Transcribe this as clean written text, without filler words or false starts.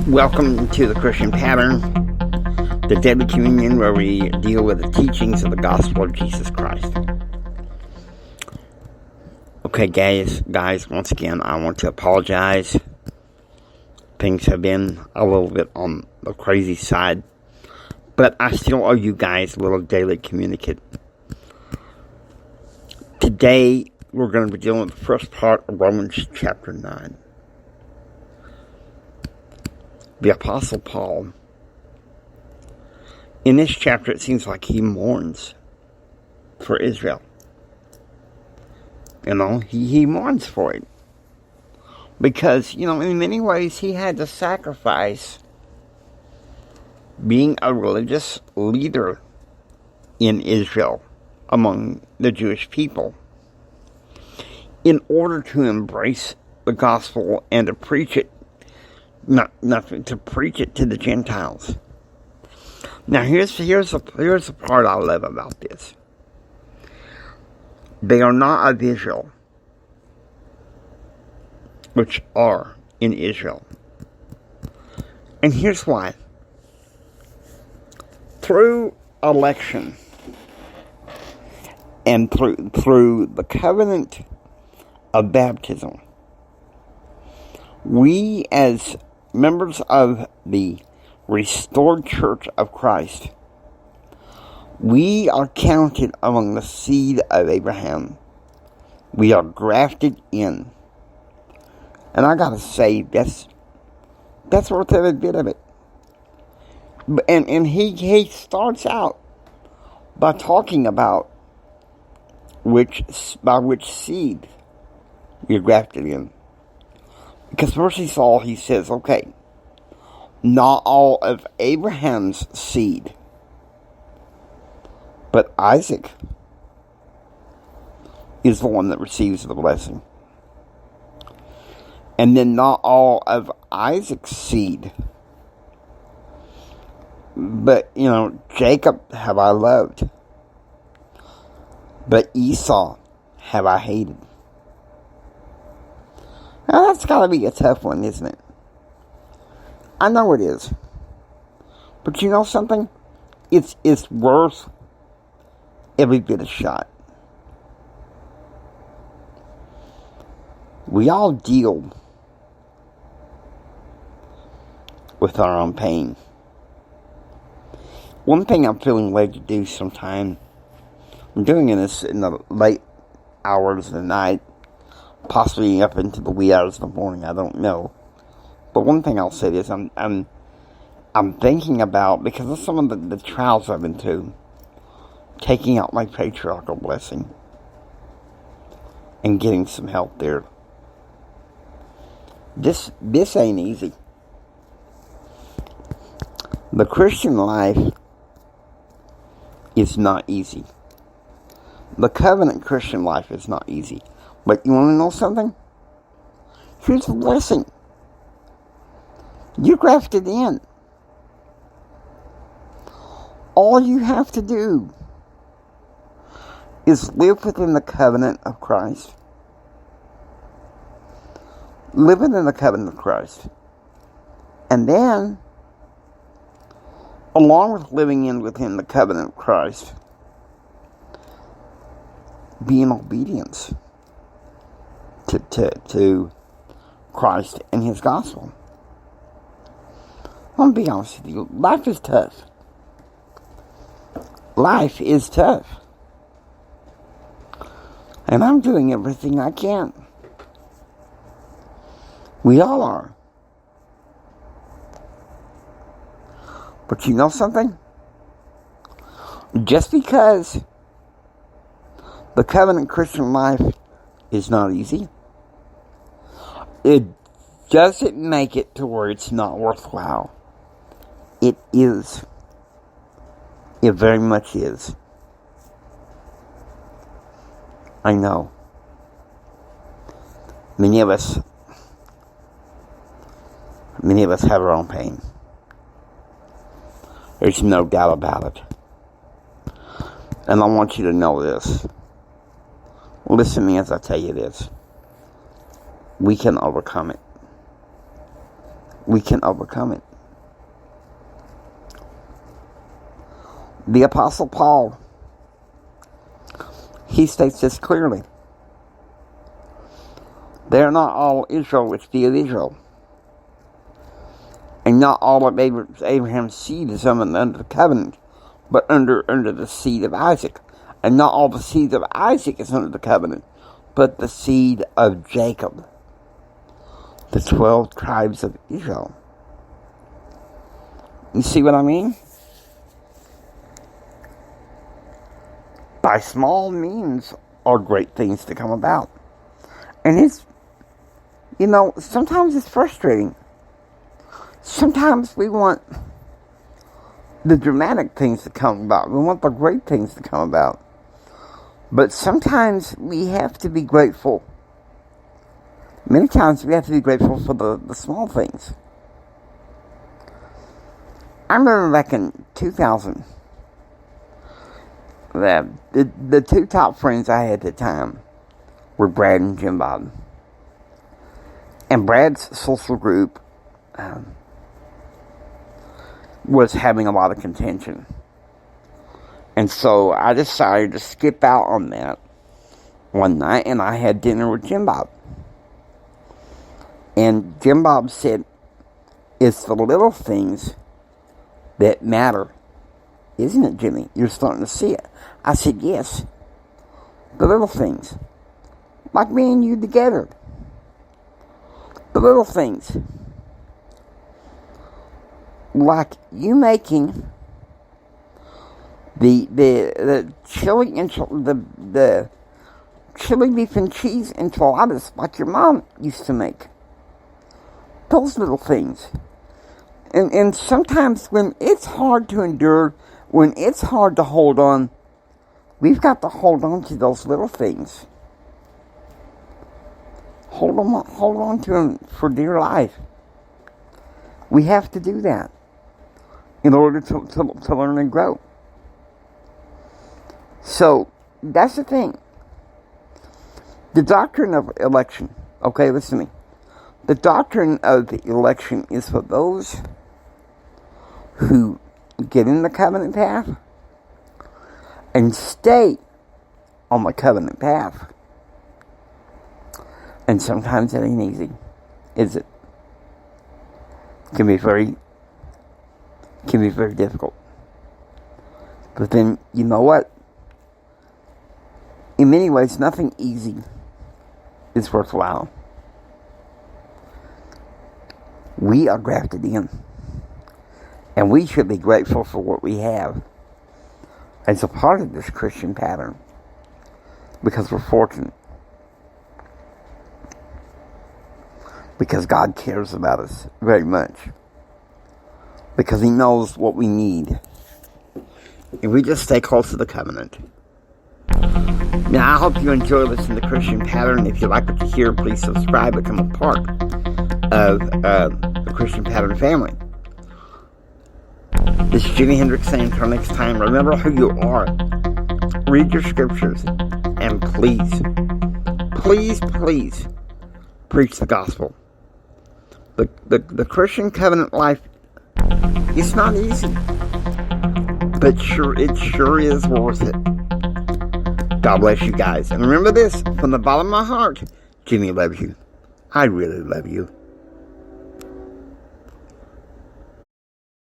Welcome to the Christian Pattern, the daily communion where we deal with the teachings of the gospel of Jesus Christ. Okay, guys, once again, I want to apologize. Things have been a little bit on the crazy side, but I still owe you guys a little daily communicate. Today, we're going to be dealing with the first part of Romans chapter 9. The Apostle Paul, in this chapter, it seems like he mourns for Israel. He mourns for it. Because, in many ways, he had to sacrifice being a religious leader in Israel among the Jewish people in order to embrace the gospel and to preach it. Not to preach it to the Gentiles. Now here's the part I love about this. They are not of Israel, which are in Israel. And here's why. Through election and through the covenant of baptism, we as members of the restored church of Christ, we are counted among the seed of Abraham. We are grafted in. And I gotta say, that's worth every bit of it. And he starts out by talking about which seed you're grafted in. Because first he says, okay, not all of Abraham's seed, but Isaac is the one that receives the blessing. And then not all of Isaac's seed, but, Jacob have I loved, but Esau have I hated. Now, that's got to be a tough one, isn't it? I know it is. But you know something? It's worth every bit of shot. We all deal with our own pain. One thing I'm feeling led to do sometime, I'm doing this in the late hours of the night, possibly up into the wee hours of the morning, I don't know. But one thing I'll say is I'm thinking about, because of some of the trials I've been through, taking out my patriarchal blessing and getting some help there. This ain't easy. The Christian life is not easy. The covenant Christian life is not easy. But you want to know something? Here's the blessing. You're grafted in. All you have to do is live within the covenant of Christ. Live within the covenant of Christ. And then, along with living within the covenant of Christ, be in obedience to Christ and His gospel. I'm going to be honest with you. Life is tough. Life is tough. And I'm doing everything I can. We all are. But you know something? Just because the covenant Christian life is not easy, it doesn't make it to where it's not worthwhile. It is. It very much is. I know. Many of us have our own pain. There's no doubt about it. And I want you to know this. Listen to me as I tell you this. We can overcome it. we can overcome it. The Apostle Paul, he states this clearly. They are not all Israel which be of Israel, and not all of Abraham's seed is under the covenant, but under the seed of Isaac. And not all the seed of Isaac is under the covenant, but the seed of Jacob, the 12 tribes of Israel. You see what I mean? By small means are great things to come about. And it's, sometimes it's frustrating. Sometimes we want the dramatic things to come about. We want the great things to come about. But sometimes we have to be grateful. Many times we have to be grateful for the small things. I remember back in 2000, the two top friends I had at the time were Brad and Jim Bob. And Brad's social group was having a lot of contention. And so I decided to skip out on that one night, and I had dinner with Jim Bob. And Jim Bob said, it's the little things that matter. Isn't it, Jimmy? You're starting to see it. I said, yes. The little things. Like me and you together. The little things. Like you making the chili the chili beef and cheese enchiladas like your mom used to make. Those little things. And sometimes when it's hard to endure, when it's hard to hold on, we've got to hold on to those little things. Hold on to them for dear life. We have to do that in order to learn and grow. So, that's the thing. The doctrine of election. Okay, listen to me. The doctrine of the election is for those who get in the covenant path and stay on the covenant path. And sometimes it ain't easy, is it? It can be very difficult. But then, you know what? In many ways, nothing easy is worthwhile. We are grafted in. And we should be grateful for what we have as a part of this Christian pattern. Because we're fortunate. Because God cares about us very much. Because He knows what we need. If we just stay close to the covenant. Now, I hope you enjoy listening to Christian Pattern. If you like what you hear, please subscribe, become a part of the Christian Pattern family. This is Jimi Hendrix saying until next time, remember who you are. Read your scriptures. And please, preach the gospel. The Christian covenant life, it's not easy. But it sure is worth it. God bless you guys. And remember this, from the bottom of my heart, Jimmy loves you. I really love you.